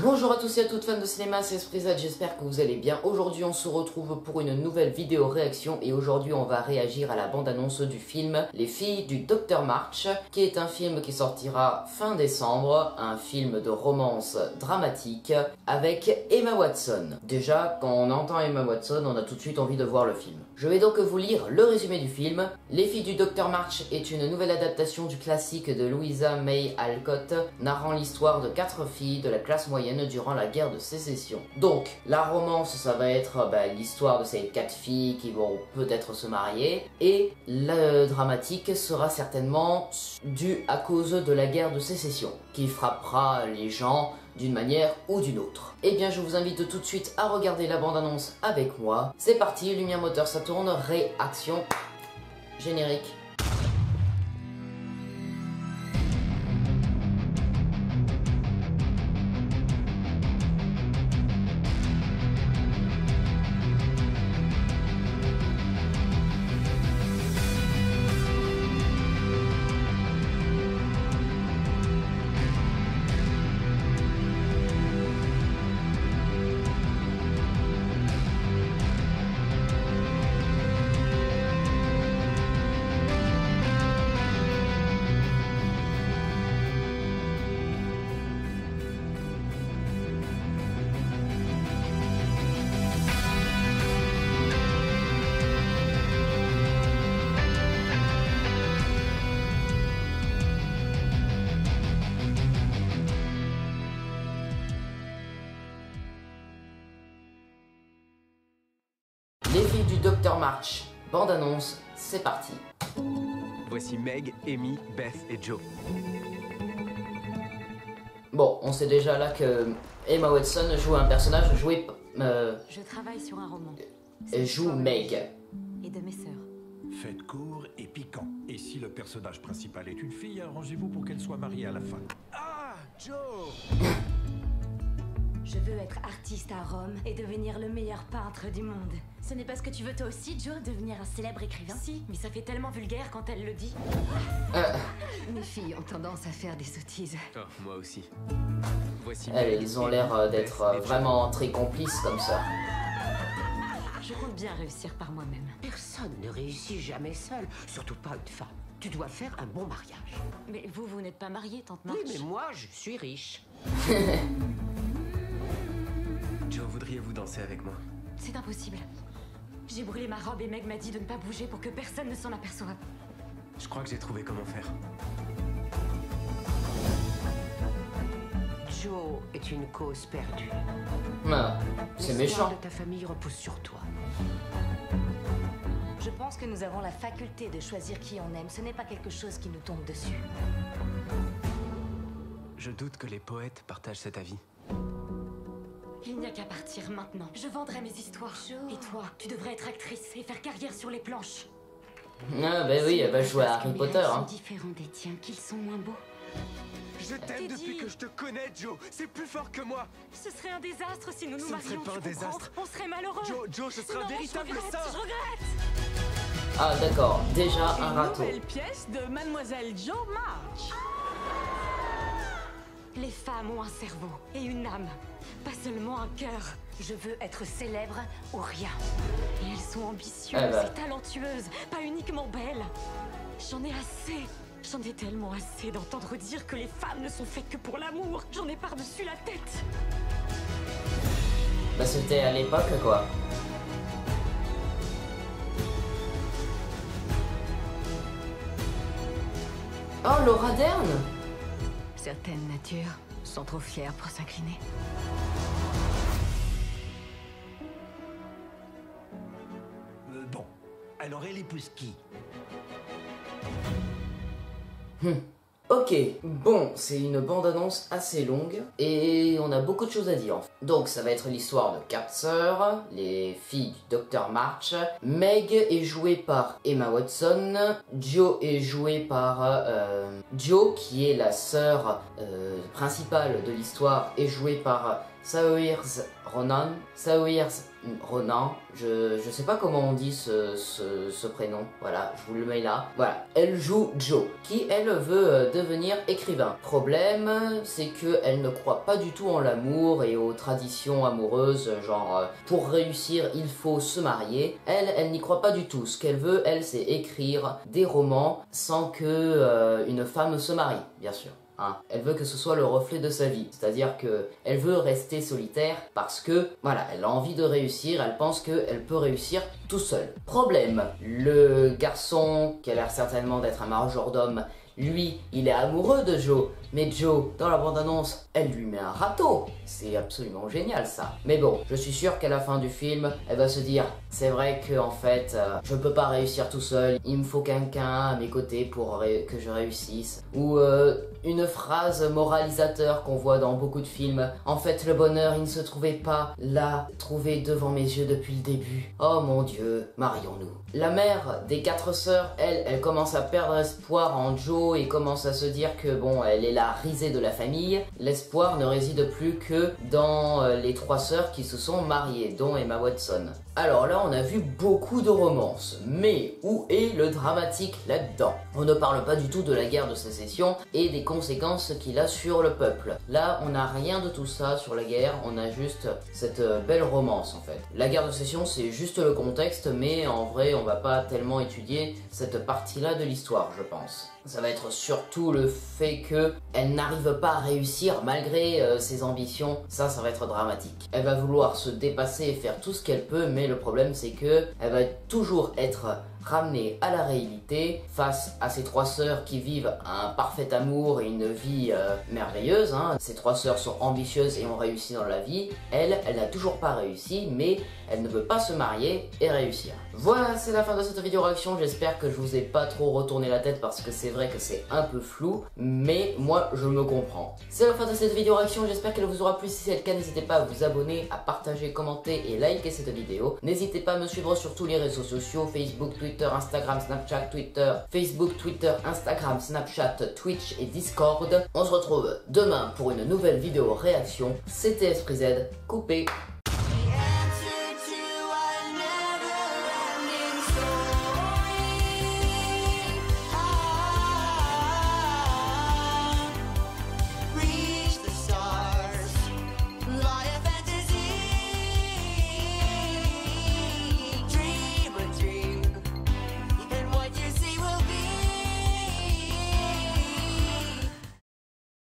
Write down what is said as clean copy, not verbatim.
Bonjour à tous et à toutes fans de cinéma, c'est Sprizad, j'espère que vous allez bien. Aujourd'hui on se retrouve pour une nouvelle vidéo réaction et aujourd'hui on va réagir à la bande-annonce du film Les filles du Dr March, qui est un film qui sortira fin décembre, un film de romance dramatique avec Emma Watson. Déjà, quand on entend Emma Watson, on a tout de suite envie de voir le film. Je vais donc vous lire le résumé du film. Les filles du Dr March est une nouvelle adaptation du classique de Louisa May Alcott, narrant l'histoire de 4 filles de la classe moyenne durant la guerre de sécession. Donc, la romance, ça va être l'histoire de ces 4 filles qui vont peut-être se marier, et le dramatique sera certainement dû à cause de la guerre de sécession, qui frappera les gens d'une manière ou d'une autre. Eh bien, je vous invite tout de suite à regarder la bande-annonce avec moi. C'est parti, lumière moteur, ça tourne, réaction, générique. Les filles du Dr March, bande-annonce, c'est parti. Voici Meg, Amy, Beth et Joe. Bon, on sait déjà là que Emma Watson joue un personnage joué... Je travaille sur un roman. joue Meg. Et de mes sœurs. Faites court et piquant. Et si le personnage principal est une fille, arrangez-vous pour qu'elle soit mariée à la fin. Ah, Joe! Je veux être artiste à Rome et devenir le meilleur peintre du monde. Ce n'est pas ce que tu veux toi aussi, Joe, devenir un célèbre écrivain? Si, mais ça fait tellement vulgaire quand elle le dit. Mes filles ont tendance à faire des sottises. Oh, moi aussi. Voici Ils ont l'air d'être vraiment très complices comme ça. Je compte bien réussir par moi-même. Personne ne réussit jamais seul, surtout pas une femme. Tu dois faire un bon mariage. Mais vous n'êtes pas mariée, tante March? Oui, mais moi, je suis riche. Joe, voudriez-vous danser avec moi? C'est impossible. J'ai brûlé ma robe et Meg m'a dit de ne pas bouger pour que personne ne s'en aperçoive. Je crois que j'ai trouvé comment faire. Joe est une cause perdue. Ah, c'est L'espoir méchant. de ta famille repose sur toi. Je pense que nous avons la faculté de choisir qui on aime. Ce n'est pas quelque chose qui nous tombe dessus. Je doute que les poètes partagent cet avis. Il n'y a qu'à partir maintenant. Je vendrai mes histoires. Et toi, tu devrais être actrice et faire carrière sur les planches. Ah bah oui, elle va jouer à Harry Potter. Ils sont Hein. différents des tiens, qu'ils sont moins beaux. Je t'aime depuis que je te connais, Joe. C'est plus fort que moi. Ce serait un désastre si nous nous Ce ne serait marions. pas un tu comprends? désastre. On serait malheureux. Joe, je serai un Non, véritable je regrette, saint. je regrette. Ah d'accord, déjà un râteau. Nouvelle pièce de Mademoiselle Jo March. Les femmes ont un cerveau et une âme, pas seulement un cœur. Je veux être célèbre ou rien. Et elles sont ambitieuses et talentueuses, pas uniquement belles. J'en ai assez. J'en ai tellement assez d'entendre dire que les femmes ne sont faites que pour l'amour. J'en ai par-dessus la tête. Bah c'était à l'époque quoi. Oh, Laura Dern. Certaines natures sont trop fières pour s'incliner. Bon, alors elle épouse qui? Ok, bon, c'est une bande-annonce assez longue et on a beaucoup de choses à dire. Donc ça va être l'histoire de 4 sœurs, les filles du Dr March. Meg est jouée par Emma Watson. Joe est jouée par Joe, qui est la sœur principale de l'histoire, est jouée par Saoirse Ronan, je sais pas comment on dit ce prénom, voilà, je vous le mets là. Voilà, elle joue Jo, qui elle veut devenir écrivain. Problème, c'est que elle ne croit pas du tout en l'amour et aux traditions amoureuses, genre pour réussir il faut se marier. Elle n'y croit pas du tout. Ce qu'elle veut, elle, c'est écrire des romans sans que une femme se marie, bien sûr. Hein. Elle veut que ce soit le reflet de sa vie, c'est-à-dire que elle veut rester solitaire parce que, voilà, elle a envie de réussir, elle pense qu'elle peut réussir tout seul. Problème, le garçon, qui a l'air certainement d'être un majordome, lui, il est amoureux de Jo, mais Jo, dans la bande-annonce, elle lui met un râteau. C'est absolument génial ça. Mais bon, je suis sûr qu'à la fin du film, elle va se dire, c'est vrai que en fait, je peux pas réussir tout seul, il me faut quelqu'un à mes côtés pour que je réussisse. Ou une phrase moralisateur qu'on voit dans beaucoup de films. En fait, le bonheur, il ne se trouvait pas là, trouvé devant mes yeux depuis le début. Oh mon Dieu, marions-nous. La mère des 4 sœurs, elle commence à perdre espoir en Jo et commence à se dire que bon, elle est la risée de la famille. L'espoir ne réside plus que dans les 3 sœurs qui se sont mariées, dont Emma Watson. Alors là, on a vu beaucoup de romances, mais où est le dramatique là-dedans? On ne parle pas du tout de la guerre de sécession et des conséquences qu'il a sur le peuple. Là, on n'a rien de tout ça sur la guerre, on a juste cette belle romance en fait. La guerre de sécession, c'est juste le contexte, mais en vrai, on va pas tellement étudier cette partie-là de l'histoire, je pense. Ça va être surtout le fait qu'elle n'arrive pas à réussir malgré ses ambitions. Ça va être dramatique. Elle va vouloir se dépasser et faire tout ce qu'elle peut, mais le problème c'est que elle va toujours être ramenée à la réalité face à ses 3 sœurs qui vivent un parfait amour et une vie merveilleuse. Hein. Ces 3 sœurs sont ambitieuses et ont réussi dans la vie. Elle n'a toujours pas réussi, mais elle ne veut pas se marier et réussir. Voilà, c'est la fin de cette vidéo réaction. J'espère que je vous ai pas trop retourné la tête parce que c'est vrai que c'est un peu flou, mais moi je me comprends. C'est la fin de cette vidéo réaction. J'espère qu'elle vous aura plu. Si c'est le cas, n'hésitez pas à vous abonner, à partager, commenter et liker cette vidéo. N'hésitez pas à me suivre sur tous les réseaux sociaux, Facebook, Twitter, Instagram, Snapchat, Instagram, Snapchat, Twitch et Discord. On se retrouve demain pour une nouvelle vidéo réaction. C'était Esprit Z, coupé.